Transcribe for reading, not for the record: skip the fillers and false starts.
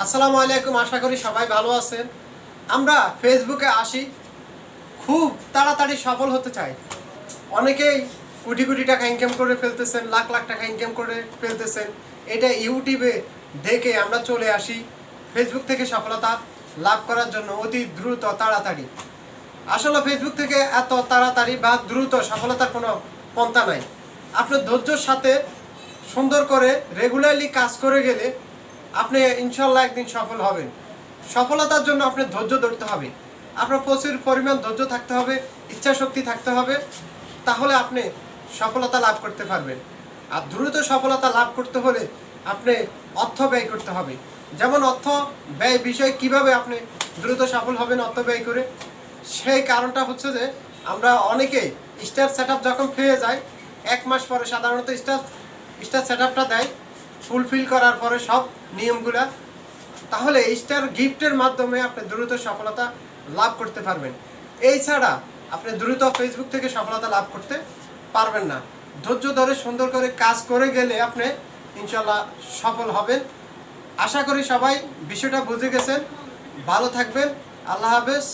আসসালামু আলাইকুম, আশা করি সবাই ভালো আছেন। আমরা ফেসবুকে আসি, খুব তাড়াতাড়ি সফল হতে চাই। অনেকেই কোটি কোটি টাকা ইনকাম করে ফেলতেছেন, লাখ লাখ টাকা ইনকাম করে ফেলতেছেন। এটা ইউটিউবে দেখে আমরা চলে আসি ফেসবুক থেকে সফলতা লাভ করার জন্য অতি দ্রুত তাড়াতাড়ি। আসলে ফেসবুক থেকে এত তাড়াতাড়ি বা দ্রুত সফলতার কোনো পন্থা নাই। আপনার ধৈর্যের সাথে সুন্দর করে রেগুলারলি কাজ করে গেলে আপনি ইনশাল্লাহ একদিন সফল হবেন। সফলতার জন্য আপনি ধৈর্য ধরতে হবে, আপনার প্রচুর পরিমাণ ধৈর্য থাকতে হবে, ইচ্ছা শক্তি থাকতে হবে, তাহলে আপনি সফলতা লাভ করতে পারবেন। আর দ্রুত সফলতা লাভ করতে হলে আপনি অর্থ ব্যয় করতে হবে। যেমন অর্থ ব্যয় বিষয়ে কিভাবে আপনি দ্রুত সফল হবেন অর্থ ব্যয় করে, সেই কারণটা হচ্ছে যে আমরা অনেকেই স্টার সেট যখন পেয়ে যায়, 1 মাস পরে সাধারণত স্টার সেট দেয় ফুলফিল করার পরে সব নিয়মগুলা, তাহলে স্টার গিফটের মাধ্যমে আপনি দ্রুত সফলতা লাভ করতে পারবেন। এই ছাড়া আপনি দ্রুত ফেসবুক থেকে সফলতা লাভ করতে পারবেন না। ধৈর্য ধরে সুন্দর করে কাজ করে গেলে আপনি ইনশাল্লাহ সফল হবেন। আশা করি সবাই বিষয়টা বুঝে গেছেন। ভালো থাকবেন। আল্লাহ হাফেজ।